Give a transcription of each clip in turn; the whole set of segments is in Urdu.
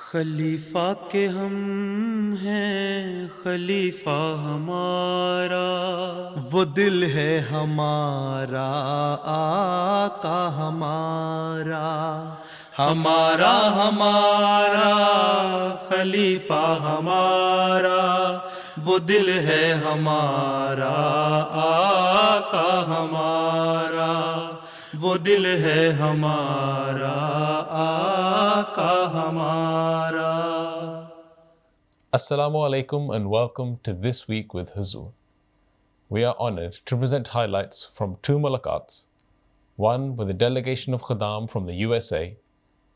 خلیفہ کے ہم ہیں خلیفہ ہمارا، وہ دل ہے ہمارا آقا ہمارا، ہمارا ہمارا خلیفہ ہمارا، وہ دل ہے ہمارا آقا ہمارا، وہ دل ہے ہمارا آقا ہمارا۔ Assalamu alaikum and welcome to This Week with Huzur. We are honored to present highlights from two mulaqats, one with a delegation of Khaddam from the USA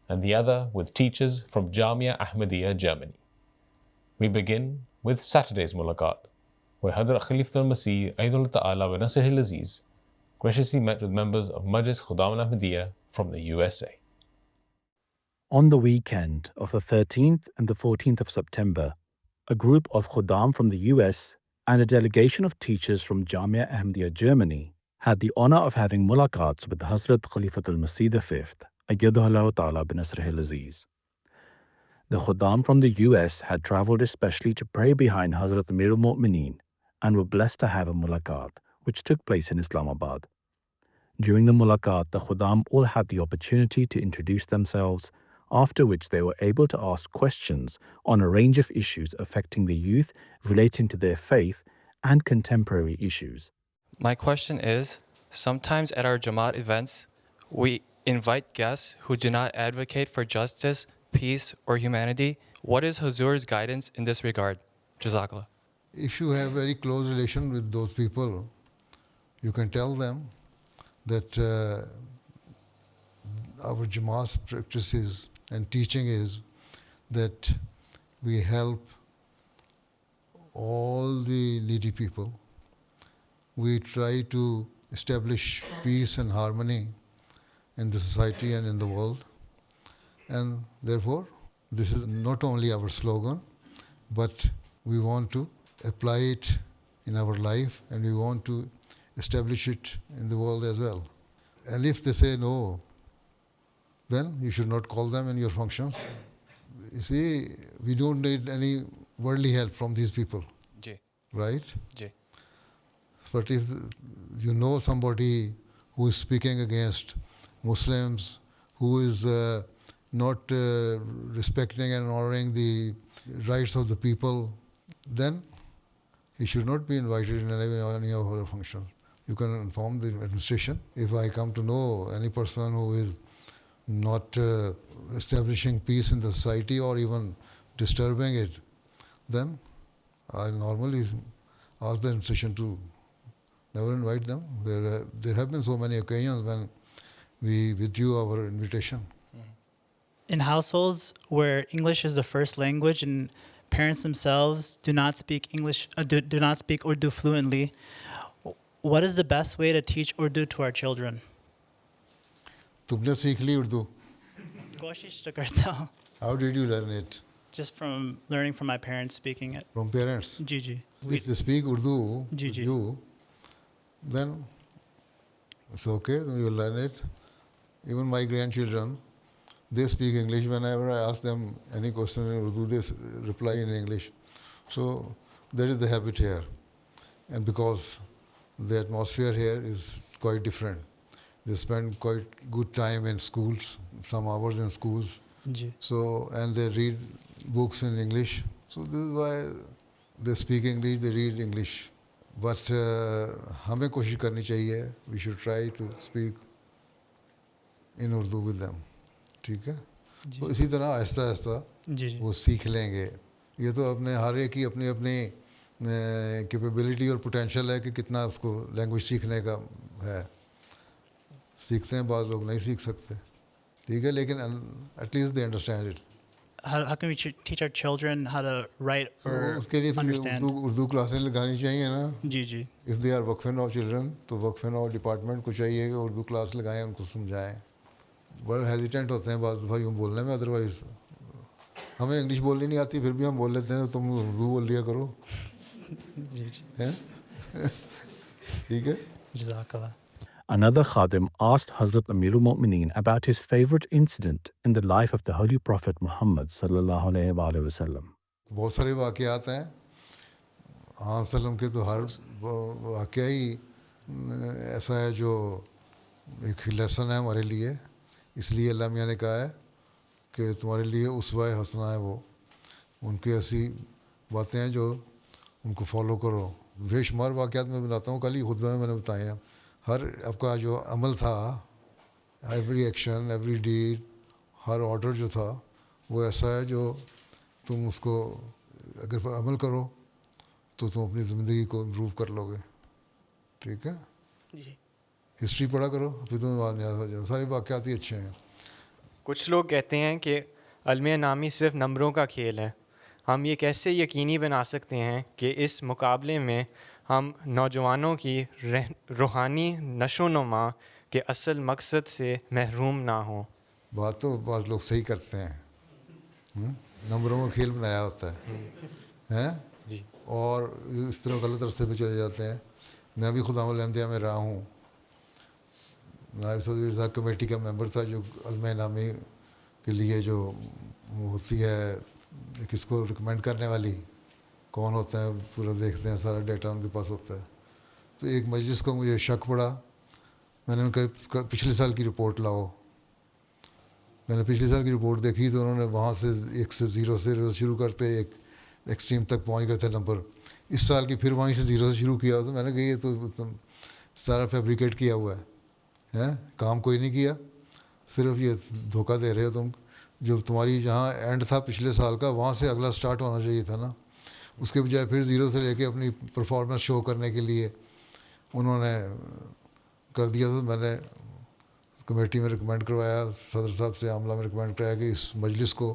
and the other with teachers from Jamia Ahmadiyya, Germany. We begin with Saturday's mulaqat, where Hadrat Khalifatul Masih Aidul Ta'ala wa Nasrihil Aziz graciously met with members of Majlis Khaddam Ahmadiyya from the USA. On the weekend of the 13th and the 14th of September, a group of Khuddam from the US and a delegation of teachers from Jamia Ahmadiyya, Germany, had the honor of having mulaqats with Hazrat Khalifatul Masih V, Ayyadahullah Ta'ala bin Nasrihil Aziz. The Khuddam from the US had traveled especially to pray behind Hazrat Amirul Mu'mineen and were blessed to have a mulaqat, which took place in Islamabad. During the mulaqat, the Khuddam all had the opportunity to introduce themselves, after which they were able to ask questions on a range of issues affecting the youth relating to their faith and contemporary issues. My question is, sometimes at our Jamaat events, we invite guests who do not advocate for justice, peace, or humanity. What is Huzur's guidance in this regard? Jazakallah. If you have very close relation with those people, you can tell them that our Jamaat's practices and teaching is that we help all the needy people. We try to establish peace and harmony in the society and in the world. And therefore, this is not only our slogan, but we want to apply it in our life and we want to establish it in the world as well. And if they say no, then you should not call them in your functions. You see, we don't need any worldly help from these people, Ji. right? Ji. But if you know somebody who is speaking against Muslims, who is not respecting and honoring the rights of the people, then he should not be invited in any of our functions. You can inform the administration. If I come to know any person who is not establishing peace in the society or even disturbing it, then I normally ask the administration to never invite them. There have been so many occasions when we withdrew our invitation. In households where English is the first language and parents themselves do not speak English, do not speak Urdu fluently, what is the best way to teach Urdu to our children? تم نے سیکھ لی اردو. کوشش تو کرتا ہوں. How did you learn it? Just from learning from my parents speaking it. From parents? G G. If they speak Urdu Ji, with ji. you, then it's okay, then you will learn it. Even my grandchildren, they speak English. Whenever I ask them any question in Urdu, they reply in English. So that is the habit here. And because the atmosphere here is quite different. They spend quite good time in schools, some hours in schools. G. So, and they read books in English. So this is why they speak English, they read English. But ہمیں کوشش کرنی چاہیے, we should try to speak in Urdu with them. ٹھیک ہے. تو اسی طرح آہستہ آہستہ جی جی. وہ سیکھ لیں گے. یہ تو اپنے ہر ایک کی اپنی اپنی کیپیبلٹی اور پوٹینشیل ہے کہ کتنا اس کو لینگویج سیکھنے کا ہے. سیکھتے ہیں, بعض لوگ نہیں سیکھ سکتے, ٹھیک ہے, لیکن at least they understand it. How can we teach our children how to write or اس کے لیے پھر understand? اردو کلاسیں لگانی چاہیے نا. جی جی. اف دے آر وقف نو چلڈرن تو وقف نو ڈپارٹمنٹ کو چاہیے کہ اردو کلاس لگائیں, ان کو سمجھائیں. بڑے ہیزیٹنٹ ہوتے ہیں بعض دفعہ یوں بولنے میں, ادروائز ہمیں انگلش بولنی نہیں آتی پھر بھی ہم بول لیتے ہیں تو تم اردو بول لیا کرو. جی جی. ٹھیک ہے. جزاک اللہ. Another Khadim asked Hazrat Amirul Mu'mineen about his favorite incident in the life of the Holy Prophet Muhammad sallallahu alaihi wasallam. بہت سارے واقعات ہیں ہاں وسلم کے، تو ہر واقعہ ہی ایسا ہے جو ایک لیسن ہے ہمارے لیے. اس لیے اللہ میاں نے کہا ہے کہ تمہارے لیے اسوہ حسنہ ہے، وہ ان کی ایسی باتیں ہیں جو ان کو فالو کرو. بے شمار واقعات میں بتاتا ہوں، کل ہی خطبہ میں نے بتایا. ہر آپ کا جو عمل تھا، ایوری ایکشن، ایوری ڈیڈ، ہر آرڈر جو تھا وہ ایسا ہے جو تم اس کو اگر عمل کرو تو تم اپنی زندگی کو امپروو کر لو گے. ٹھیک ہے، جی. ہسٹری پڑھا کرو، پھر تمہیں بات نہیں آ جائے. سارے واقعات ہی اچھے ہیں. کچھ لوگ کہتے ہیں کہ علم نامی صرف نمبروں کا کھیل ہے. ہم یہ کیسے یقینی بنا سکتے ہیں کہ اس مقابلے میں ہم نوجوانوں کی روحانی نشو و نما کے اصل مقصد سے محروم نہ ہوں؟ بات تو بعض لوگ صحیح کرتے ہیں، نمبروں کا کھیل بنایا ہوتا ہے جی. اور اس طرح غلط راستے پہ چلے جاتے ہیں. میں بھی خدام الحمدیہ میں رہا ہوں، نائب صدر کمیٹی کا ممبر تھا جو علم نامی کے لیے جو ہوتی ہے، کس کو ریکمینڈ کرنے والی کون ہوتا ہے، پورا دیکھتے ہیں، سارا ڈیٹا ان کے پاس ہوتا ہے. تو ایک مجلس کو مجھے شک پڑا. میں نے ان کا پچھلے سال کی رپورٹ لاؤ. میں نے پچھلے سال کی رپورٹ دیکھی تو انہوں نے وہاں سے ایک سے زیرو سے شروع کرتے ایک ایکسٹریم تک پہنچ گئے تھے نمبر. اس سال کی پھر وہیں سے زیرو سے شروع کیا. تو میں نے کہا یہ تو سارا فیبریکیٹ کیا ہوا ہے، کام کوئی نہیں کیا، صرف یہ دھوکہ دے رہے ہو تم. جو تمہاری جہاں اینڈ تھا پچھلے سال کا، وہاں سے اگلا سٹارٹ ہونا چاہیے تھا نا. اس کے بجائے پھر زیرو سے لے کے اپنی پرفارمنس شو کرنے کے لیے انہوں نے کر دیا. تو میں نے کمیٹی میں ریکمینڈ کروایا، صدر صاحب سے عاملہ میں ریکمینڈ کرایا کہ اس مجلس کو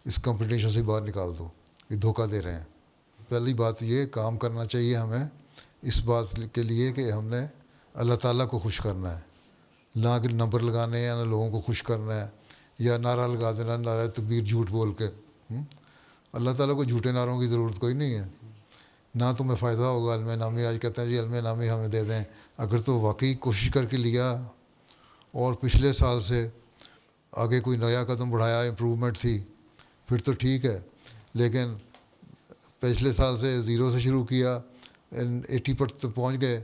اس کمپٹیشن سے باہر نکال دو، یہ دھوکہ دے رہے ہیں. پہلی بات یہ کام کرنا چاہیے ہمیں اس بات کے لیے کہ ہم نے اللہ تعالیٰ کو خوش کرنا ہے، نہ کہ نمبر لگانے ہیں، نہ لوگوں کو خوش کرنا ہے یا نعرہ لگا دینا، نعرہ تکبیر جھوٹ بول کے. اللہ تعالیٰ کو جھوٹے نعروں کی ضرورت کوئی نہیں ہے، نہ تمہیں فائدہ ہوگا. علم نامی آج کہتے ہیں جی علم نامی ہمیں دے دیں. اگر تو واقعی کوشش کر کے لیا اور پچھلے سال سے آگے کوئی نیا قدم بڑھایا، امپروومنٹ تھی، پھر تو ٹھیک ہے. لیکن پچھلے سال سے زیرو سے شروع کیا، 80 پر پہنچ گئے،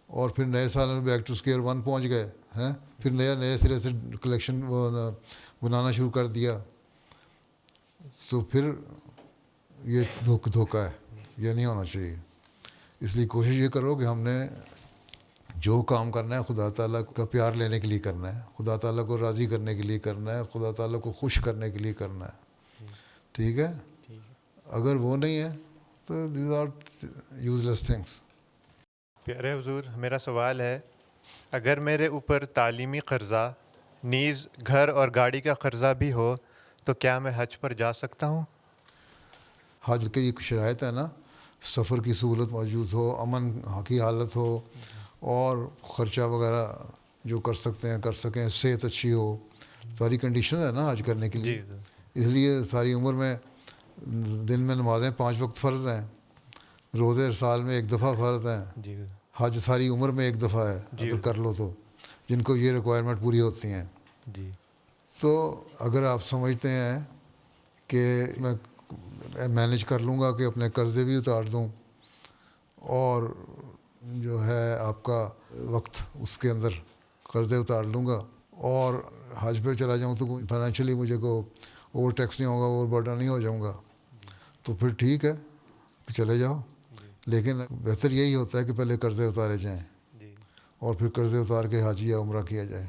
اور پھر نئے سال میں بیک ٹو اسکوئر 1 پہنچ گئے ہیں، پھر نئے سرے سے کلیکشن بنانا شروع کر دیا. تو پھر یہ دھوکہ ہے، یہ نہیں ہونا چاہیے. اس لیے کوشش یہ کرو کہ ہم نے جو کام کرنا ہے خدا تعالیٰ کا پیار لینے کے لیے کرنا ہے، خدا تعالیٰ کو راضی کرنے کے لیے کرنا ہے، خدا تعالیٰ کو خوش کرنے کے لیے کرنا ہے. ٹھیک ہے، اگر وہ نہیں ہے تو these are useless things. پیارے حضور، میرا سوال ہے، اگر میرے اوپر تعلیمی قرضہ نیز گھر اور گاڑی کا قرضہ بھی ہو تو کیا میں حج پر جا سکتا ہوں؟ حج کی ایک شرائط ہے نا، سفر کی سہولت موجود ہو، امن کی حالت ہو، اور خرچہ وغیرہ جو کر سکتے ہیں کر سکیں، صحت اچھی ہو، ساری کنڈیشن ہے نا حج کرنے کے لیے. اس لیے ساری عمر میں دن میں نمازیں 5 وقت فرض ہیں، روزے سال میں 1 دفعہ فرض ہیں، حج ساری عمر میں 1 دفعہ ہے اگر کر لو تو، جن کو یہ ریکوائرمنٹ پوری ہوتی ہیں. تو اگر آپ سمجھتے ہیں کہ میں مینیج کر لوں گا کہ اپنے قرضے بھی اتار دوں اور جو ہے آپ کا وقت اس کے اندر قرضے اتار لوں گا اور حج پہ چلا جاؤں تو فائنینشلی مجھے کو اوور ٹیکس نہیں ہوگا، اوور برڈن نہیں ہو جاؤں گا، تو پھر ٹھیک ہے چلے جاؤ. لیکن بہتر یہی ہوتا ہے کہ پہلے قرضے اتارے جائیں اور پھر قرضے اتار کے حج یا عمرہ کیا جائے.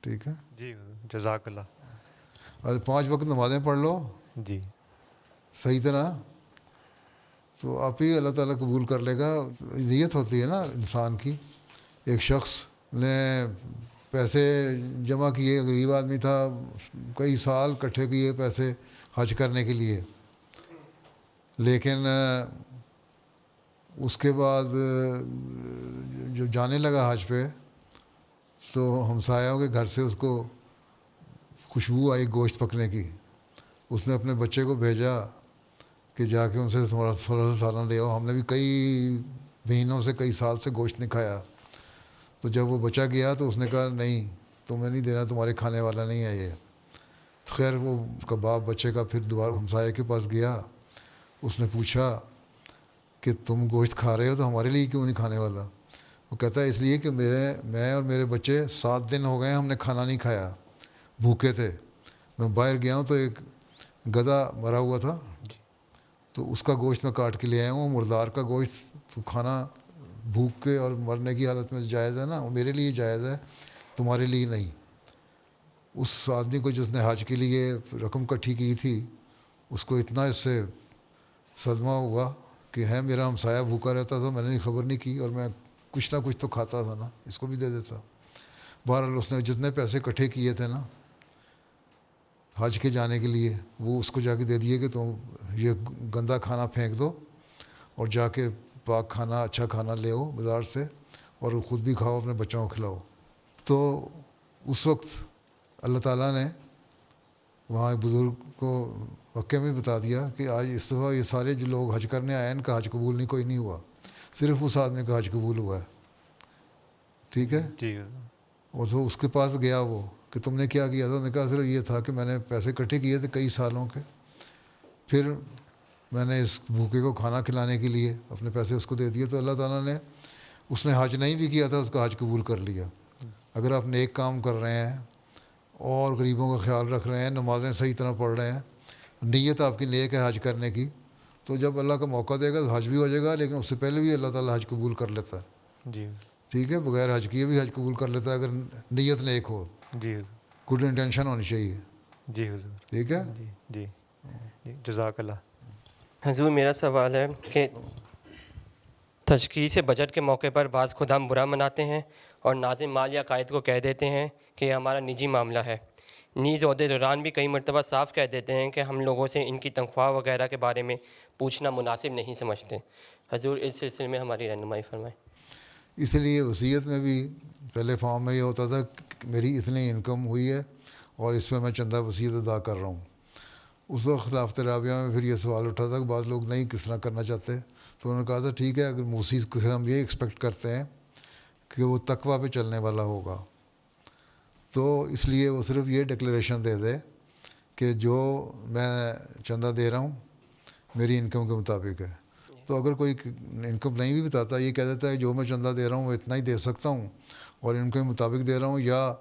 ٹھیک ہے جی، جزاک اللہ. اور 5 وقت نمازیں پڑھ لو جی صحیح طرح، تو آپ ہی اللہ تعالیٰ قبول کر لے گا. نیت ہوتی ہے نا انسان کی. ایک شخص نے پیسے جمع کیے، غریب آدمی تھا، کئی سال اکٹھے کیے پیسے حج کرنے کے لیے، لیکن اس کے بعد جو جانے لگا حج پہ تو ہمسایوں کے گھر سے اس کو خوشبو آئی گوشت پکنے کی. اس نے اپنے بچے کو بھیجا کہ جا کے ان سے تھوڑا سالن لے آؤ. ہم نے بھی کئی مہینوں سے کئی سال سے گوشت نہیں کھایا. تو جب وہ بچہ گیا تو اس نے کہا نہیں تمہیں نہیں دینا, تمہارے کھانے والا نہیں ہے یہ. تو خیر وہ اس کا باپ بچے کا پھر دوبارہ ہمسائے کے پاس گیا, اس نے پوچھا کہ تم گوشت کھا رہے ہو تو ہمارے لیے کیوں نہیں کھانے والا؟ وہ کہتا ہے اس لیے کہ میں اور میرے بچے 7 دن ہو گئے ہم نے کھانا نہیں کھایا, بھوکے تھے. میں باہر گیا ہوں تو ایک گدھا مرا ہوا تھا, تو اس کا گوشت میں کاٹ کے لے آیا ہوں. مردار کا گوشت تو کھانا بھوک کے اور مرنے کی حالت میں جائز ہے نا, وہ میرے لیے جائز ہے, تمہارے لیے نہیں. اس آدمی کو جس نے حج کے لیے رقم کٹھی کی تھی اس کو اتنا اس سے صدمہ ہوا کہ ہے میرا ہمسایہ بھوکا رہتا تھا, میں نے خبر نہیں کی اور میں کچھ نہ کچھ تو کھاتا تھا نا, اس کو بھی دے دیتا. بہرحال اس نے جتنے پیسے اکٹھے کیے تھے نا حج کے جانے کے لیے, وہ اس کو جا کے دے دیے کہ تم یہ گندا کھانا پھینک دو اور جا کے پاک کھانا اچھا کھانا لے آؤ بازار سے اور خود بھی کھاؤ, اپنے بچوں کو کھلاؤ. تو اس وقت اللہ تعالیٰ نے وہاں ایک بزرگ کو مکے میں بتا دیا کہ آج اس دفعہ یہ سارے جو لوگ حج کرنے آئے ان کا حج قبول نہیں, کوئی نہیں ہوا, صرف اس آدمی کا حج قبول ہوا ہے. ٹھیک ہے جی. اور تو اس کے پاس گیا وہ کہ تم نے کیا کیا تھا؟ انہوں نے کہا صرف یہ تھا کہ میں نے پیسے اکٹھے کیے تھے کئی سالوں کے, پھر میں نے اس بھوکے کو کھانا کھلانے کے لیے اپنے پیسے اس کو دے دیے. تو اللہ تعالیٰ نے, اس نے حج نہیں بھی کیا تھا, اس کا حج قبول کر لیا. اگر آپ نیک کام کر رہے ہیں اور غریبوں کا خیال رکھ رہے ہیں, نمازیں صحیح طرح پڑھ رہے ہیں, نیت آپ کی نیک ہے حج کرنے کی, تو جب اللہ کا موقع دے گا تو حج بھی ہو جائے گا. لیکن اس سے پہلے بھی اللہ تعالیٰ حج قبول کر لیتا ہے. جی. ٹھیک ہے, بغیر حج کیے بھی حج قبول کر لیتا ہے اگر نیت نیک ہو, جی. گڈ انٹینشن ہونی چاہیے. جی حضور. ٹھیک ہے. جی. جی. جی. جزاک اللہ. حضور میرا سوال ہے کہ تشخیص بجٹ کے موقع پر بعض خدام برا مناتے ہیں اور ناظم مال یا قائد کو کہہ دیتے ہیں کہ یہ ہمارا نجی معاملہ ہے. نیز عہدے دوران بھی کئی مرتبہ صاف کہہ دیتے ہیں کہ ہم لوگوں سے ان کی تنخواہ وغیرہ کے بارے میں پوچھنا مناسب نہیں سمجھتے. حضور اس سلسلے میں ہماری رہنمائی فرمائیں. اس لیے وصیت میں بھی پہلے فارم میں یہ ہوتا تھا کہ میری اتنی انکم ہوئی ہے اور اس پہ میں چندہ وصیت ادا کر رہا ہوں. اس وقت خلافت رابعہ میں پھر یہ سوال اٹھا تھا کہ بعض لوگ نہیں کس طرح کرنا چاہتے, تو انہوں نے کہا تھا ٹھیک ہے اگر موسی سے ہم یہ ایکسپیکٹ کرتے ہیں کہ وہ تقویٰ پہ چلنے والا ہوگا تو اس لیے وہ صرف یہ ڈکلیریشن دے دے کہ جو میں چندہ دے رہا ہوں میری انکم کے مطابق ہے. تو اگر کوئی انکم نہیں بھی بتاتا, یہ کہہ دیتا ہے جو میں چندہ دے رہا ہوں وہ اتنا ہی دے سکتا ہوں اور انکم کے مطابق دے رہا ہوں, یا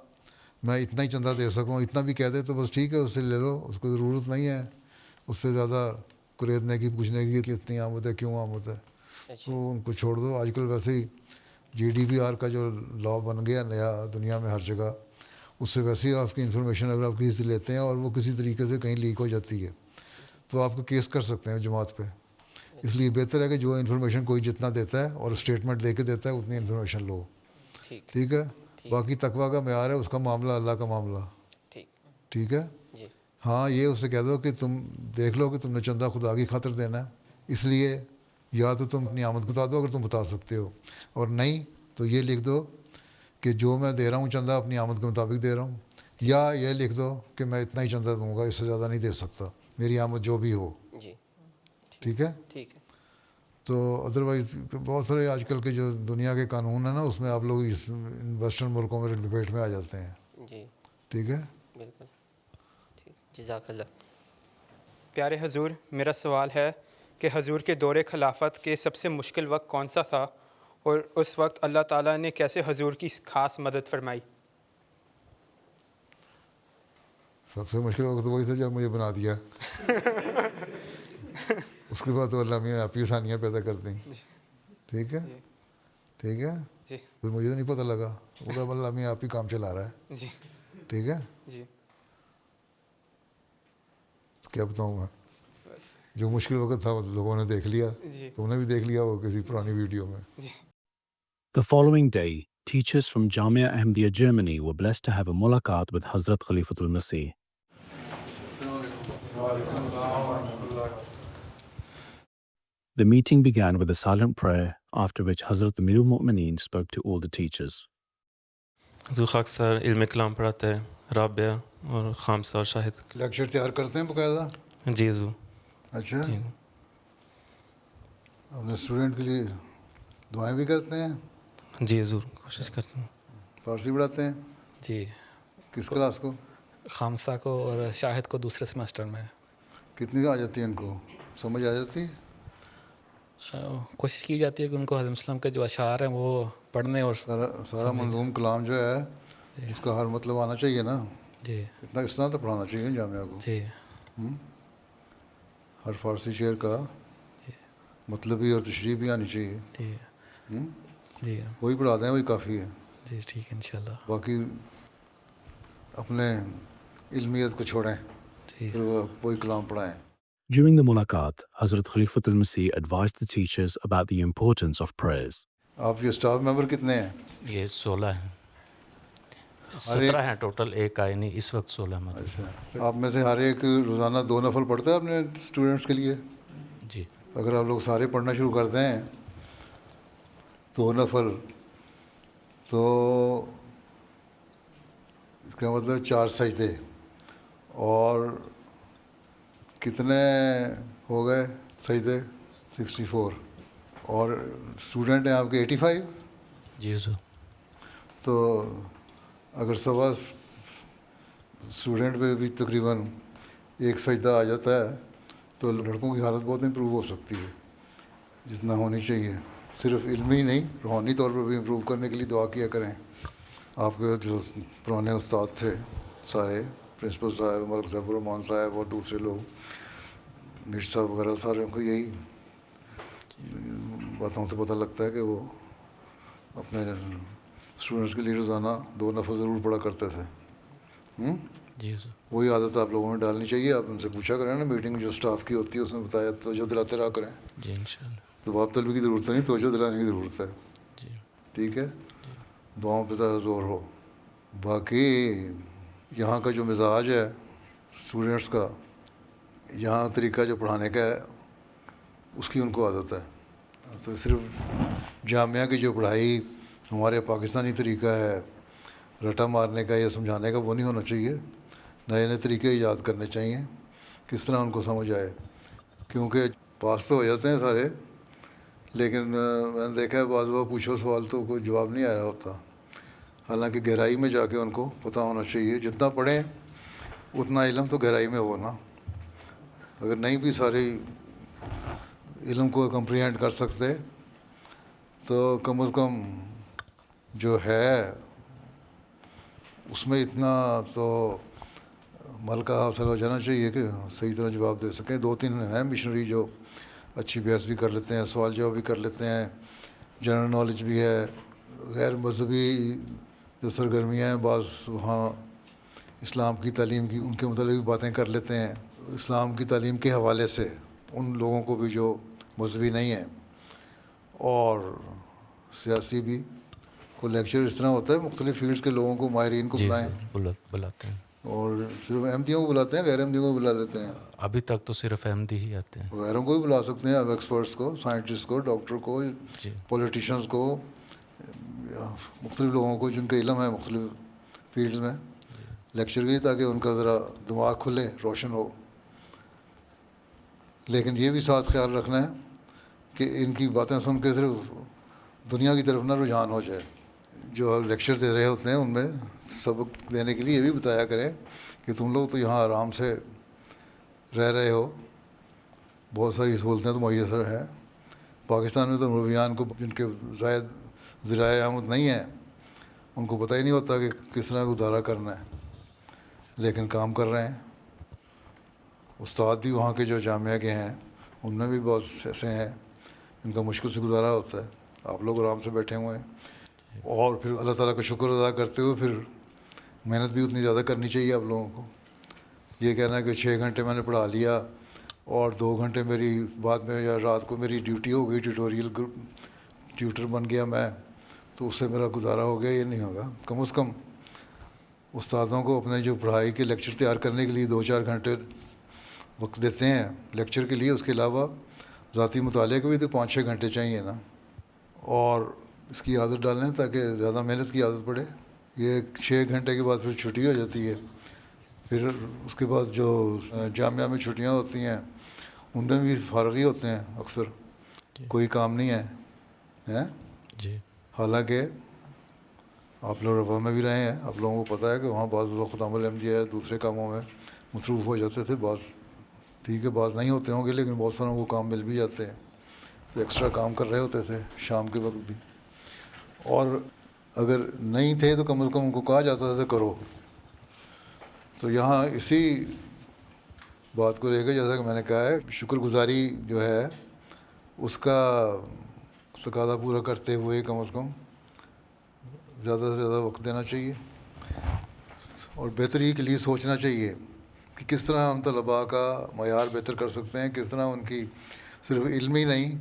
میں اتنا ہی چندہ دے سکوں, اتنا بھی کہہ دے تو بس ٹھیک ہے اس سے لے لو, اس کو ضرورت نہیں ہے اس سے زیادہ قریدنے کی, پوچھنے کی کہ اتنی آمد ہے کیوں آمد ہے, تو ان کو چھوڑ دو. آج کل ویسے ہی GDPR کا جو لا بن گیا نیا دنیا میں ہر جگہ, اس سے ویسے ہی آپ کی انفارمیشن اگر آپ کسی سے لیتے ہیں اور وہ کسی طریقے سے کہیں لیک ہو جاتی ہے تو آپ کو کیس کر سکتے ہیں جماعت پہ. اس لیے بہتر ہے کہ جو انفارمیشن کوئی جتنا دیتا ہے اور اسٹیٹمنٹ دے کے دیتا ہے اتنی انفارمیشن لو. ٹھیک ہے. باقی تقویٰ کا معیار ہے, اس کا معاملہ اللہ کا معاملہ. ٹھیک ہے. ہاں یہ اس سے کہہ دو کہ تم دیکھ لو کہ تم نے چندہ خدا کی خاطر دینا ہے, اس لیے یا تو تم اپنی آمد بتا دو اگر تم بتا سکتے ہو, اور نہیں تو یہ لکھ دو کہ جو میں دے رہا ہوں چندہ اپنی آمد کے مطابق دے رہا ہوں, یا یہ لکھ دو کہ میں اتنا ہی چندہ دوں گا, اس سے زیادہ نہیں دے سکتا, میری آمد جو بھی ہو. ٹھیک ہے. تو ادروائز بہت سارے آج کل کے جو دنیا کے قانون ہیں نا اس میں آپ لوگ اس ویسٹرن ملکوں میں ڈبیٹ میں آ جاتے ہیں. ٹھیک ہے. بالکل. جزاک اللہ. پیارے حضور میرا سوال ہے کہ حضور کے دور خلافت کے سب سے مشکل وقت کون سا تھا اور اس وقت اللہ تعالیٰ نے کیسے حضور کی خاص مدد فرمائی؟ سب سے مشکل وقت وہی تھا جب مجھے بنا دیا. اس کے بعد تو اللہ میاں آپ ہی آسانیاں پیدا کر دیں. ٹھیک ہے. ٹھیک ہے. پھر مجھے تو نہیں پتہ لگا, وہ اللہ میاں آپ ہی کام چلا رہا ہے. ٹھیک ہے. کیا بتاؤں میں, جو مشکل وقت تھا وہ لوگوں نے دیکھ لیا, تم نے بھی دیکھ لیا وہ کسی پرانی ویڈیو میں. The following day, teachers from Jamia Ahmadiyya Germany were blessed to have a mulaqat with Hazrat Khalifatul Masih. The meeting began with a silent prayer, after which Hazrat Amirul Mu'mineen spoke to all the teachers. حضور خاک سر علم کلام پڑھاتے ہیں, رابعہ اور خامسہ اور شاہد. لیکچر تیار کرتے ہیں باقاعدہ؟ جی حضور. اچھا. اپنے اسٹوڈنٹ کے لیے دعائیں بھی کرتے ہیں؟ جی حضور کوشش کرتا ہوں. فارسی پڑھاتے ہیں جی کس کلاس کو؟ خامسہ کو اور شاہد کو دوسرے سمیسٹر میں. کتنی آ جاتی ہے ان کو؟ سمجھ آ جاتی ہے؟ کوشش کی جاتی ہے کہ ان کو حضرت وسلم کے جو اشعار ہیں وہ پڑھنے اور سارا منظوم کلام جو ہے اس کا ہر مطلب آنا چاہیے نا. جی اتنا اس طرح تو پڑھانا چاہیے جامعہ کو. جی ہر فارسی شعر کا مطلب بھی اور تشریح بھی آنی چاہیے. جی جی وہی پڑھا دیں وہی کافی ہے. جی ٹھیک ہے انشاءاللہ. باقی اپنے علمیت کو چھوڑیں, جی صرف وہی کلام پڑھائیں. During the mulaqat, Hazrat Khalifatul Masih advised the teachers about the importance of prayers. آپ کے اسٹاف ممبر کتنے ہیں؟ یہ 16 ہیں. 17 ہیں ٹوٹل, ایک آئے نہیں اس وقت 16 میں. اچھا, آپ میں سے ہر ایک روزانہ 2 نفل پڑھتا ہے اپنے اسٹوڈنٹس کے لیے؟ جی اگر آپ لوگ سارے پڑھنا شروع کر دیں 2 نفل تو اس کا مطلب 4 سجدے, اور کتنے ہو گئے سجدے؟ 64. اور اسٹوڈنٹ ہیں آپ کے 85. جی حضور. تو اگر سوا اسٹوڈنٹ پہ بھی تقریباً 1 سجدہ آ جاتا ہے تو لڑکوں کی حالت بہت امپروو ہو سکتی ہے جتنا ہونی چاہیے. صرف علمی ہی نہیں, روحانی طور پر بھی امپروو کرنے کے لیے دعا کیا کریں. آپ کے جو پرانے استاد تھے سارے, پرنسپل صاحب, ملک ظفر الرحمان صاحب اور دوسرے لوگ, مرزا صاحب وغیرہ, سارے ان کو یہی باتوں سے پتہ لگتا ہے کہ وہ اپنے اسٹوڈنٹس کے لیے روزانہ 2 نفل ضرور پڑھا کرتے تھے. جی حضور. وہی عادت آپ لوگوں میں ڈالنی چاہیے. آپ ان سے پوچھا کریں نا, میٹنگ جو اسٹاف کی ہوتی ہے اس میں بتایا توجہ دلاتے رہا کریں. جی انشاءاللہ. دباؤ طلبی کی ضرورت نہیں, توجہ دلانے کی ضرورت ہے. جی ٹھیک ہے, دعاؤں پہ ذرا زور ہو. باقی یہاں کا جو مزاج ہے اسٹوڈنٹس کا, یہاں طریقہ جو پڑھانے کا ہے اس کی ان کو عادت ہے. تو صرف جامعہ کی جو پڑھائی ہمارے پاکستانی طریقہ ہے رٹا مارنے کا یا سمجھانے کا, وہ نہیں ہونا چاہیے. نئے نئے طریقے ایجاد کرنے چاہیے کس طرح ان کو سمجھ آئے. کیونکہ پاس تو ہو جاتے ہیں سارے, لیکن میں نے دیکھا ہے بعض دفعہ پوچھو سوال تو کوئی جواب نہیں آ رہا ہوتا. حالانکہ گہرائی میں جا کے ان کو پتہ ہونا چاہیے. جتنا پڑھیں اتنا علم تو گہرائی میں ہو نا. اگر نہیں بھی سارے علم کو کمپریہینڈ کر سکتے تو کم از کم جو ہے اس میں اتنا تو ملکہ حاصل ہو جانا چاہیے کہ صحیح طرح جواب دے سکیں. 2-3 ہیں مشنری جو اچھی بحث بھی کر لیتے ہیں, سوال جواب بھی کر لیتے ہیں, جنرل نالج بھی ہے. غیر مذہبی جو سرگرمیاں ہیں بعض وہاں اسلام کی تعلیم کی ان کے متعلق بھی باتیں کر لیتے ہیں, اسلام کی تعلیم کے حوالے سے ان لوگوں کو بھی جو مذہبی نہیں ہیں. اور سیاسی بھی کوئی لیکچر اس طرح ہوتا ہے مختلف فیلڈس کے لوگوں کو, ماہرین کو بلائیں. بلاتے ہیں, اور صرف احمدیوں کو بلاتے ہیں, غیر احمدیوں کو بلا لیتے ہیں. ابھی تک تو صرف احمدی ہی آتے ہیں. غیروں کو بھی بلا سکتے ہیں آپ, ایکسپرٹس کو, سائنٹسٹ کو, ڈاکٹر کو, پولیٹیشنز کو, مختلف لوگوں کو جن کا علم ہے مختلف فیلڈز میں لیکچر کی, تاکہ ان کا ذرا دماغ کھلے, روشن ہو. لیکن یہ بھی ساتھ خیال رکھنا ہے کہ ان کی باتیں سن کے صرف دنیا کی طرف نہ رجحان ہو جائے. جو لیکچر دے رہے ہوتے ہیں ان میں سبق دینے کے لیے یہ بھی بتایا کریں کہ تم لوگ تو یہاں آرام سے رہ رہے ہو, بہت ساری سہولتیں تو میسر ہیں. پاکستان میں تو مولویان کو جن کے زائد ذرائع آمد نہیں ہیں ان کو پتہ ہی نہیں ہوتا کہ کس طرح گزارا کرنا ہے, لیکن کام کر رہے ہیں. استاد بھی وہاں کے جو جامعہ کے ہیں ان میں بھی بہت ایسے ہیں ان کا مشکل سے گزارا ہوتا ہے. آپ لوگ آرام سے بیٹھے ہوئے ہیں, اور پھر اللہ تعالیٰ کا شکر ادا کرتے ہوئے پھر محنت بھی اتنی زیادہ کرنی چاہیے آپ لوگوں کو. یہ کہنا ہے کہ 6 گھنٹے میں نے پڑھا لیا اور 2 گھنٹے میری بعد میں یا رات کو میری ڈیوٹی ہو گئی, ٹیوٹوریل ٹیوٹر بن گیا میں, تو اس سے میرا گزارا ہو گیا. یہ نہیں ہوگا. کم از کم استادوں کو اپنے جو پڑھائی کے لیکچر تیار کرنے کے لیے 2-4 گھنٹے وقت دیتے ہیں لیکچر کے لیے, اس کے علاوہ ذاتی مطالعے کے بھی تو 5-6 گھنٹے چاہیے نا. اور اس کی عادت ڈالیں تاکہ زیادہ محنت کی عادت پڑے. یہ 6 گھنٹے کے بعد پھر چھٹی ہو جاتی ہے. پھر اس کے بعد جو جامعہ میں چھٹیاں ہوتی ہیں ان میں بھی فارغ ہی ہوتے ہیں اکثر, کوئی کام نہیں ہے. جی حالانکہ آپ لوگ رفح میں بھی رہے ہیں, آپ لوگوں کو پتہ ہے کہ وہاں بعض وقت خدام الاحمدیہ دوسرے کاموں میں مصروف ہو جاتے تھے, بعض ٹھیک ہے بعض نہیں ہوتے ہوں گے, لیکن بہت ساروں کو کام مل بھی جاتے ہیں, تو ایکسٹرا کام کر رہے ہوتے تھے شام کے وقت بھی. اور اگر نہیں تھے تو کم از کم ان کو کہا جاتا تھا کرو. تو یہاں اسی بات کو لے کے جیسا کہ میں نے کہا ہے, شکر گزاری جو ہے اس کا تقاضا پورا کرتے ہوئے کم از کم زیادہ سے زیادہ وقت دینا چاہیے, اور بہتری کے لیے سوچنا چاہیے کہ کس طرح ہم طلباء کا معیار بہتر کر سکتے ہیں, کس طرح ان کی صرف علمی نہیں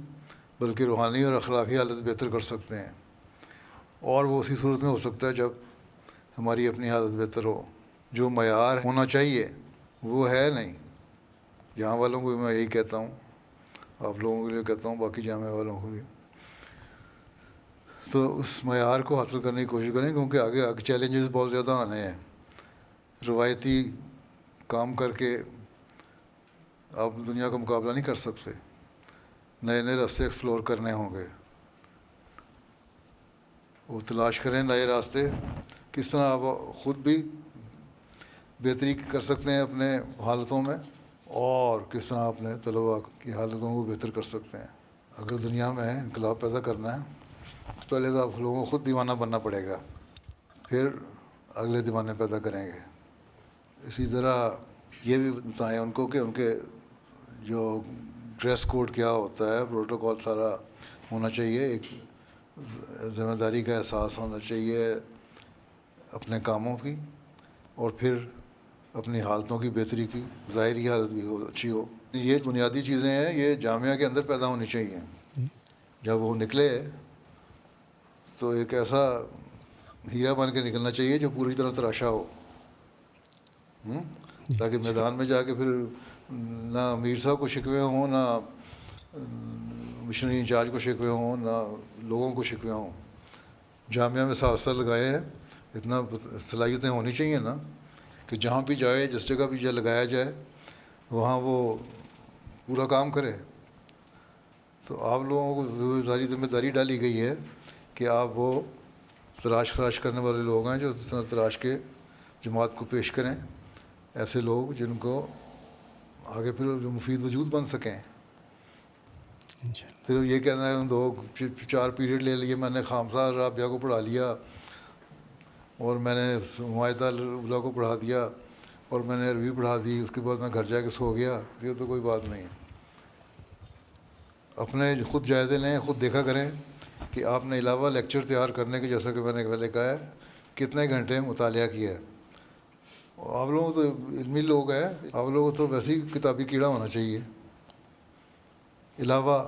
بلکہ روحانی اور اخلاقی حالت بہتر کر سکتے ہیں. اور وہ اسی صورت میں ہو سکتا ہے جب ہماری اپنی حالت بہتر ہو. جو معیار ہونا چاہیے وہ ہے نہیں. یہاں والوں کو بھی میں یہی کہتا ہوں, آپ لوگوں کے لیے کہتا ہوں, باقی جامعہ والوں کو بھی, تو اس معیار کو حاصل کرنے کی کوشش کریں, کیونکہ آگے چیلنجز بہت زیادہ آنے ہیں. روایتی کام کر کے آپ دنیا کا مقابلہ نہیں کر سکتے, نئے نئے راستے ایکسپلور کرنے ہوں گے. وہ تلاش کریں نئے راستے, کس طرح آپ خود بھی بہتری کر سکتے ہیں اپنے حالتوں میں, اور کس طرح اپنے طلباء کی حالتوں کو بہتر کر سکتے ہیں. اگر دنیا میں انقلاب پیدا کرنا ہے تو پہلے تو آپ لوگوں کو خود دیوانہ بننا پڑے گا, پھر اگلے دیوانے پیدا کریں گے. اسی طرح یہ بھی بتائیں ان کو کہ ان کے جو ڈریس کوڈ کیا ہوتا ہے, پروٹوکول سارا ہونا چاہیے, ایک ذمہ داری کا احساس ہونا چاہیے اپنے کاموں کی, اور پھر اپنی حالتوں کی بہتری کی ظاہری حالت بھی ہو اچھی ہو. یہ بنیادی چیزیں ہیں, یہ جامعہ کے اندر پیدا ہونی چاہیے. جب وہ نکلے تو ایک ایسا ہیرا بن کے نکلنا چاہیے جو پوری طرح تراشا ہو, تاکہ میدان میں جا کے پھر نہ امیر صاحب کو شکوے ہوں, نہ مشنری انچارج کو شکوے ہوں, نہ لوگوں کو شکوے ہوں. جامعہ میں ساتھ ساتھ لگائے ہیں, اتنا صلاحیتیں ہونی چاہیے نا کہ جہاں بھی جائے, جس جگہ بھی لگایا جائے, وہاں وہ پورا کام کرے. تو آپ لوگوں کو ساری ذمہ داری ڈالی گئی ہے کہ آپ وہ تلاش خراش کرنے والے لوگ ہیں جو اس طرح تلاش کے جماعت کو پیش کریں, ایسے لوگ جن کو آگے پھر جو مفید وجود بن سکیں. پھر یہ کہنا ہے 4 پیریڈ لے لیے میں نے, خامسا رابعہ کو پڑھا لیا, اور میں نے معاہدہ اللہ کو پڑھا دیا, اور میں نے عربی پڑھا دی, اس کے بعد میں گھر جا کے سو گیا. یہ تو کوئی بات نہیں ہے. اپنے خود جائزے لیں, خود دیکھا کریں کہ آپ نے علاوہ لیکچر تیار کرنے کے, جیسا کہ میں نے پہلے کہا ہے, کتنے گھنٹے مطالعہ کیا ہے. آپ لوگوں تو علمی لوگ ہیں, آپ لوگوں کو تو ویسے ہی کتابی کیڑا ہونا چاہیے. علاوہ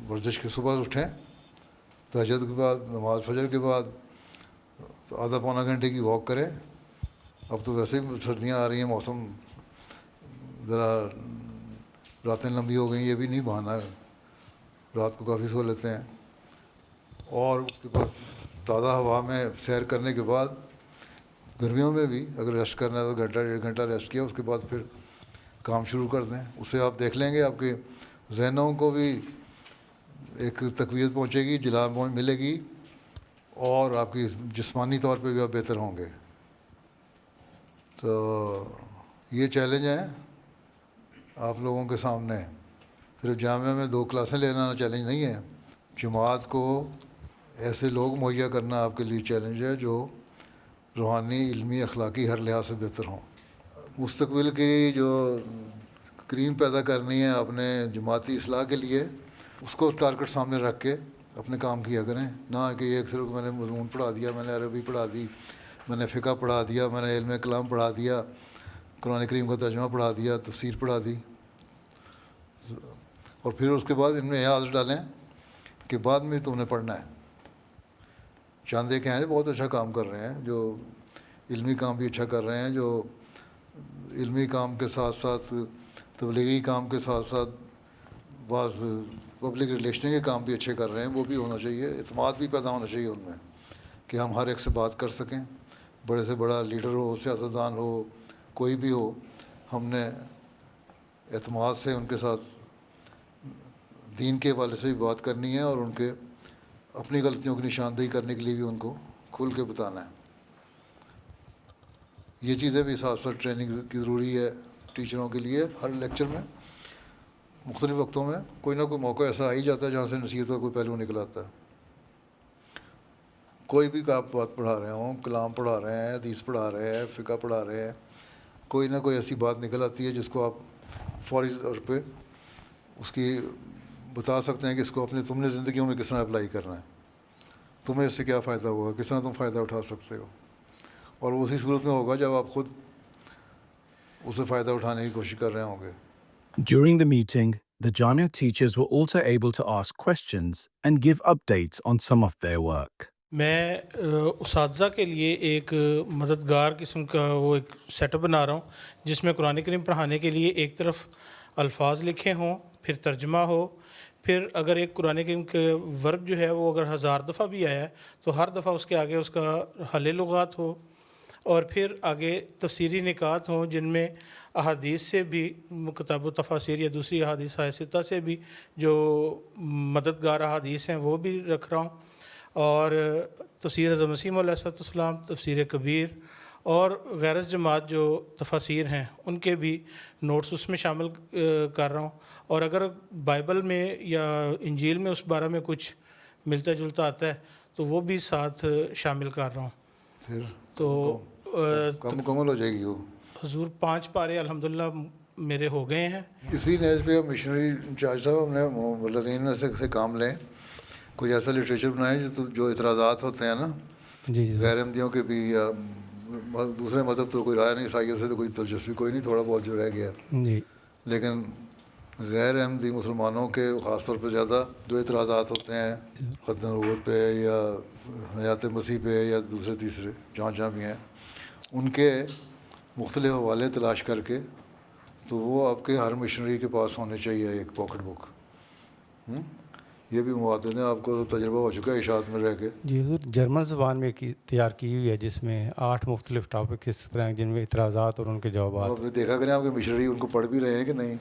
ورزش کے صبح اٹھیں, تہجد کے بعد, نماز فجر کے بعد تو آدھا پونا گھنٹے کی واک کریں. اب تو ویسے ہی سردیاں آ رہی ہیں, موسم ذرا راتیں لمبی ہو گئیں, یہ بھی نہیں بہانا, رات کو کافی سو لیتے ہیں. اور اس کے بعد تازہ ہوا میں سیر کرنے کے بعد, گرمیوں میں بھی اگر ریسٹ کرنا ہے تو 1-1.5 گھنٹہ ریسٹ کیا, اس کے بعد پھر کام شروع کر دیں. اس سے آپ دیکھ لیں گے آپ کے ذہنوں کو بھی ایک تقویت پہنچے گی, جلا ملے گی, اور آپ کی جسمانی طور پہ بھی آپ بہتر ہوں گے. تو یہ چیلنج ہے آپ لوگوں کے سامنے. صرف جامعہ میں 2 کلاسیں لینا چیلنج نہیں ہے, جماعت کو ایسے لوگ مہیا کرنا آپ کے لیے چیلنج ہے جو روحانی, علمی, اخلاقی ہر لحاظ سے بہتر ہوں. مستقبل کی جو کریم پیدا کرنی ہے اپنے جماعتی اصلاح کے لیے, اس کو ٹارگٹ سامنے رکھ کے اپنے کام کیا کریں. نہ کہ ایک صرف میں نے مضمون پڑھا دیا, میں نے عربی پڑھا دی, میں نے فقہ پڑھا دیا, میں نے علم کلام پڑھا دیا, قرآن کریم کا ترجمہ پڑھا دیا, تفسیر پڑھا دی, اور پھر اس کے بعد ان میں یہ عادت ڈالیں کہ بعد میں تم نے پڑھنا ہے. چاند دیکھے ہیں بہت اچھا کام کر رہے ہیں, جو علمی کام بھی اچھا کر رہے ہیں, جو علمی کام کے ساتھ ساتھ تبلیغی کام کے ساتھ ساتھ بعض پبلک ریلیشن کے کام بھی اچھے کر رہے ہیں. وہ بھی ہونا چاہیے, اعتماد بھی پیدا ہونا چاہیے ان میں کہ ہم ہر ایک سے بات کر سکیں, بڑے سے بڑا لیڈر ہو, سیاستدان ہو, کوئی بھی ہو, ہم نے اعتماد سے ان کے ساتھ دین کے حوالے سے بھی بات کرنی ہے, اور ان کے اپنی غلطیوں کی نشاندہی کرنے کے لیے بھی ان کو کھل کے بتانا ہے. یہ چیزیں بھی ساتھ ساتھ ٹریننگ کی ضروری ہے ٹیچروں کے لیے. ہر لیکچر میں مختلف وقتوں میں کوئی نہ کوئی موقع ایسا آ ہی جاتا ہے جہاں سے نصیحت کا کوئی پہلو نکل آتا ہے. کوئی بھی آپ بات پڑھا رہے ہوں, کلام پڑھا رہے ہیں, حدیث پڑھا رہے ہیں, فقہ پڑھا رہے ہیں, کوئی نہ کوئی ایسی بات نکل آتی ہے جس کو آپ فوری طور پہ اس کی بتا سکتے ہیں کہ اس کو تم نے زندگیوں میں کس طرح اپلائی کرنا ہے, تمہیں اس سے کیا فائدہ ہوگا, کس طرح تم فائدہ اٹھا سکتے ہو. اور اسی صورت میں ہوگا جب آپ خود اسے فائدہ اٹھانے کی کوشش کر رہے ہوں گے. During the meeting, the Jamia teachers were also able to ask questions and give updates on some of their work. میں اساتذہ کے لیے ایک مددگار قسم کا وہ ایک سیٹ اپ بنا رہا ہوں جس میں قرآن کریم پڑھانے کے لیے ایک طرف الفاظ لکھے ہوں, پھر ترجمہ ہو, پھر اگر ایک قرآن کریم کے ورب جو ہے وہ اگر 1000 دفعہ بھی آیا ہے تو ہر دفعہ اس کے آگے اس کا حل لغات ہو, اور پھر آگے تفسیری نکات ہوں جن میں احادیث سے بھی کتاب و تفاسیر یا دوسری احادیث ستہ سے بھی جو مددگار احادیث ہیں وہ بھی رکھ رہا ہوں, اور تفسیر حضرت مسیح علیہ السلام, تفسیر کبیر اور غیر جماعت جو تفاسیر ہیں ان کے بھی نوٹس اس میں شامل کر رہا ہوں. اور اگر بائبل میں یا انجیل میں اس بارے میں کچھ ملتا جلتا آتا ہے تو وہ بھی ساتھ شامل کر رہا ہوں. پھر تو کم مکمل ہو جائے گی وہ. حضور 5 پارے الحمدللہ میرے ہو گئے ہیں. اسی نیز پہ مشنری انچارج صاحب ہم نے مبلغین سے کام لیں, کوئی ایسا لٹریچر بنائیں جو اعتراضات ہوتے ہیں نا غیر احمدیوں کے بھی, یا دوسرے مذہب تو کوئی رائے نہیں, عیسائیت سے تو کوئی دلچسپی کوئی نہیں, تھوڑا بہت جو رہ گیا, لیکن غیر احمدی مسلمانوں کے خاص طور پہ زیادہ جو اعتراضات ہوتے ہیں ختم نبوت پہ یا حیات مسیح پہ یا دوسرے تیسرے جہاں بھی ہیں, ان کے مختلف حوالے تلاش کر کے تو وہ آپ کے ہر مشنری کے پاس ہونے چاہیے ایک پاکٹ بک. یہ بھی مواد ہیں, آپ کو تجربہ ہو چکا ہے اشاعت میں رہ کے. جی حضور, جرمن زبان میں تیار کی ہوئی ہے جس میں 8 مختلف ٹاپک اس طرح جن میں اعتراضات اور ان کے جوابات. آپ دیکھا کریں آپ کے مشنری ان کو پڑھ بھی رہے ہیں کہ نہیں,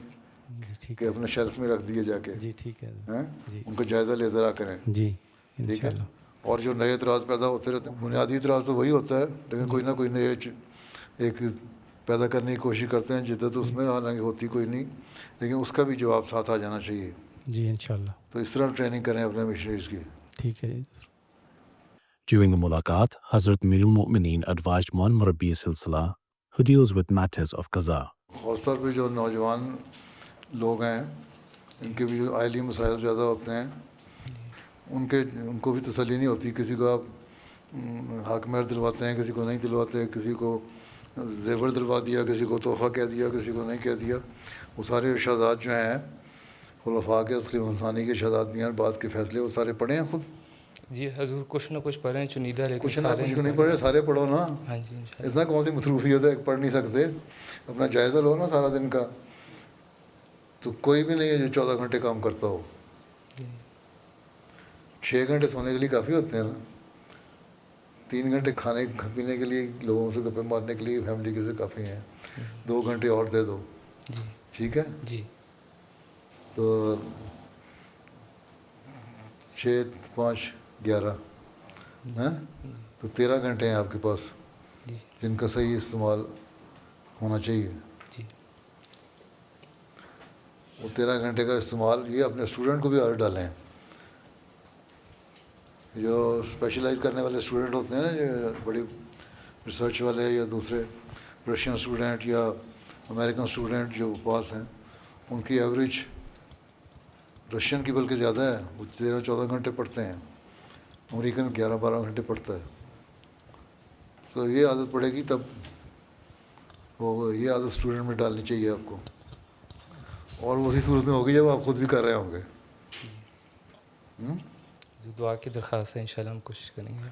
کہ اپنے شیلف میں رکھ دیے جا کے. جی ٹھیک ہے, ان کو جائزہ لیتے رہا کریں. جی ٹھیک ہے. اور جو نئے اعتراض پیدا ہوتے رہتے ہیں, بنیادی اعتراض تو وہی ہوتا ہے, لیکن کوئی نہ کوئی نئے ایک پیدا کرنے کی کوشش کرتے ہیں, جدت اس میں حالانکہ ہوتی کوئی نہیں, لیکن اس کا بھی جواب ساتھ آ جانا چاہیے. جی انشاءاللہ. تو اس طرح ٹریننگ کریں اپنے مشنریز کی. ٹھیک ہے. During the mulaqat, Hazrat Mir al-Mu'mineen advised one Murabbi Silsila who deals with matters of qaza. خاص طور پہ جو نوجوان لوگ ہیں ان کے بھی جو عائلی مسائل زیادہ ہوتے ہیں, ان کو بھی تسلی نہیں ہوتی. کسی کو آپ حق مہر دلواتے ہیں, کسی کو نہیں دلواتے, کسی کو زیور دلوا دیا, کسی کو تحفہ کہہ دیا, کسی کو نہیں کہہ دیا. وہ سارے ارشادات جو ہیں خلفاء کے اصلی انسانی کے ارشادات بھی ہیں, بعض کے فیصلے وہ سارے پڑھے ہیں خود. جی حضور, کچھ نہ کچھ پڑھیں چنیدہ, لیکن کچھ نہ کچھ نہیں پڑھے, سارے پڑھو نا. ہاں جی اتنا کون سی مصروفیت ہے, پڑھ نہیں سکتے, اپنا جائزہ لو نا سارا دن کا. تو کوئی بھی نہیں ہے جو 14 گھنٹے کام کرتا ہو. 6 گھنٹے سونے کے لیے کافی ہوتے ہیں نا, 3 گھنٹے کھانے پینے کے لیے, لوگوں سے گپے مارنے کے لیے فیملی کے سے کافی ہیں. 2 گھنٹے اور دے دو. ٹھیک ہے. جی. تو 6 5 11 تو 13 گھنٹے ہیں آپ کے پاس جن کا صحیح استعمال ہونا چاہیے. وہ 13 گھنٹے کا استعمال یہ اپنے اسٹوڈنٹ کو بھی عادت ڈالیں. جو اسپیشلائز کرنے والے اسٹوڈنٹ ہوتے ہیں نا, جو بڑی ریسرچ والے یا دوسرے رشین اسٹوڈنٹ یا امریکن اسٹوڈنٹ جو پاس ہیں, ان کی ایوریج رشین کی بلکہ زیادہ ہے. وہ 13-14 گھنٹے پڑھتے ہیں, امریکن 11-12 گھنٹے پڑھتا ہے. تو یہ عادت پڑے گی تب وہ, یہ عادت اسٹوڈنٹ میں ڈالنی چاہیے آپ کو, اور اسی صورت میں ہوگی جب آپ خود بھی کر رہے ہوں گے. دعا کی درخواست ہے, انشاءاللہ ہم کوشش کریں گے.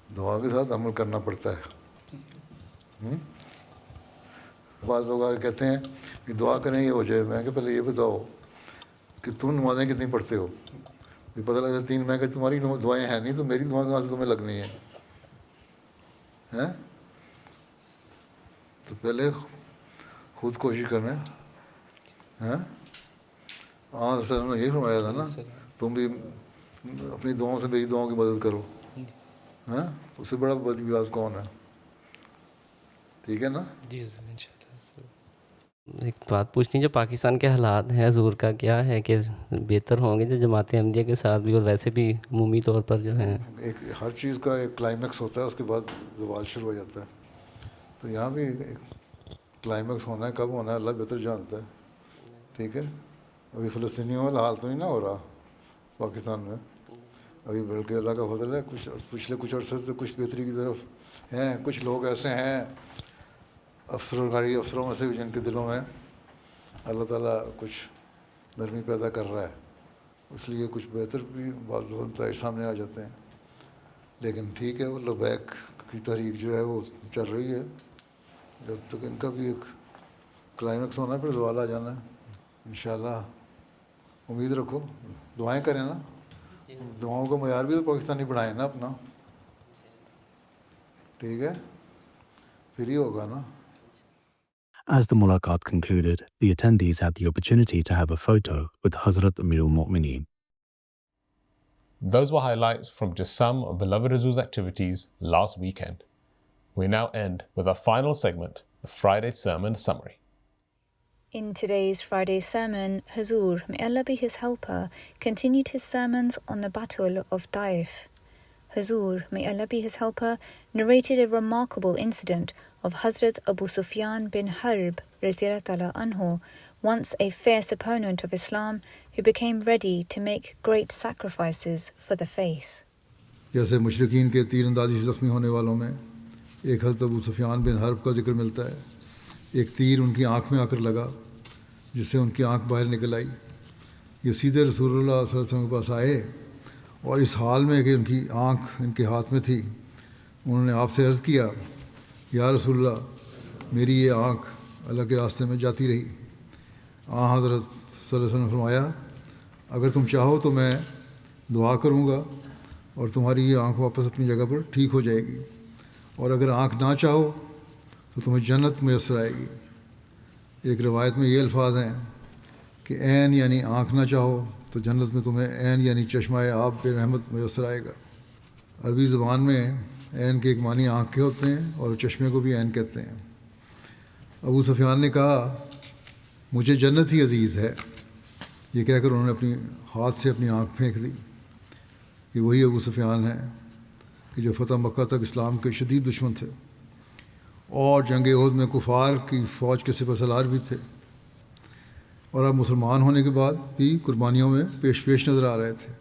دعا کے ساتھ عمل کرنا پڑتا ہے. بعض لوگ آگے کہتے ہیں کہ دعا کریں یہ ہو جائے. میں کہ پہلے یہ بتاؤ کہ تم نمازیں کتنی پڑھتے ہو. یہ پتہ لگتا ہے 3, میں کہ تمہاری دعائیں ہیں نہیں تو میری دعا کہاں سے تمہیں لگنی ہے. تو پہلے خود کوشش کرنا ہے. ہاں سر نے یہی فرمایا تھا نا, تم بھی اپنی دعاؤں سے میری دعاؤں کی مدد کرو. ہاں تو اس سے بڑا بدی بات کون ہے؟ ٹھیک ہے نا؟ جی حضور انشاءاللہ. ایک بات پوچھنی، جو پاکستان کے حالات ہیں حضور کا کیا ہے کہ بہتر ہوں گے جو جماعت احمدیہ کے ساتھ بھی اور ویسے بھی عمومی طور پر جو ہیں؟ ایک ہر چیز کا ایک کلائمیکس ہوتا ہے، اس کے بعد زوال شروع ہو جاتا ہے. تو یہاں بھی ایک کلائمیکس ہونا ہے، کب ہونا ہے اللہ بہتر جانتا ہے. ٹھیک ہے، ابھی فلسطینیوں والا حال تو نہیں نہ ہو رہا پاکستان میں ابھی، بلکہ اللہ کا فضل ہے کچھ پچھلے کچھ عرصے سے کچھ بہتری کی طرف ہیں. کچھ لوگ ایسے ہیں افسروں میں سے بھی جن کے دلوں میں اللہ تعالیٰ کچھ نرمی پیدا کر رہا ہے، اس لیے کچھ بہتر بھی بعض نتائج سامنے آ جاتے ہیں. لیکن ٹھیک ہے، وہ لبیک کی تحریک جو ہے وہ چل رہی ہے، جب تک ان کا بھی ایک کلائمیکس ہونا ہے پھر زوال آ جانا ہے انشاءاللہ. امید رکھو، دعائیں کریں نا، دعاؤں کا معیار بھی تو پاکستانی بڑھائیں نا اپنا. ٹھیک ہے، پھر ہی ہوگا نا. As the mulaqat concluded, the attendees had the opportunity to have a photo with Hazrat Amir al-Mu'mineen. Those were highlights from just some of beloved Huzoor's activities last weekend. We now end with our final segment, the Friday Sermon Summary. In today's Friday sermon, Huzoor, may Allah be his helper, continued his sermons on the Battle of Taif. Huzoor, may Allah be his helper, narrated a remarkable incident of Hazrat Abu Sufyan bin Harb radiyallahu anhu, once a fierce opponent of Islam who became ready to make great sacrifices for the faith. جیسے مشرکین کے تیر اندازی سے زخمی ہونے والوں میں ایک حضرت ابو سفیان بن حرب کا ذکر ملتا ہے. ایک تیر ان کی آنکھ میں آ کر لگا جس سے ان کی آنکھ باہر نکل آئی. یہ سیدھے رسول اللہ صلی اللہ علیہ وسلم کے پاس آئے اور اس حال میں کہ ان کی آنکھ ان کے ہاتھ میں تھی، انہوں نے آپ سے عرض کیا، یا رسول اللہ، میری یہ آنکھ اللہ کے راستے میں جاتی رہی. حضرت صلی اللہ علیہ وسلم نے فرمایا، اگر تم چاہو تو میں دعا کروں گا اور تمہاری یہ آنکھ واپس اپنی جگہ پر ٹھیک ہو جائے گی، اور اگر آنکھ نہ چاہو تو تمہیں جنت میسر آئے گی. ایک روایت میں یہ الفاظ ہیں کہ عین یعنی آنکھ نہ چاہو تو جنت میں تمہیں عین یعنی چشمہ آب بے رحمت میسر آئے گا. عربی زبان میں عین کے ایک معنی آنکھ کے ہوتے ہیں اور چشمے کو بھی عین کہتے ہیں. ابو سفیان نے کہا، مجھے جنت ہی عزیز ہے. یہ کہہ کر انہوں نے اپنی ہاتھ سے اپنی آنکھ پھینک لی. یہ وہی ابو سفیان ہیں کہ جو فتح مکہ تک اسلام کے شدید دشمن تھے اور جنگ احد میں کفار کی فوج کے سپہ سالار بھی تھے، اور اب مسلمان ہونے کے بعد بھی قربانیوں میں پیش نظر آ رہے تھے.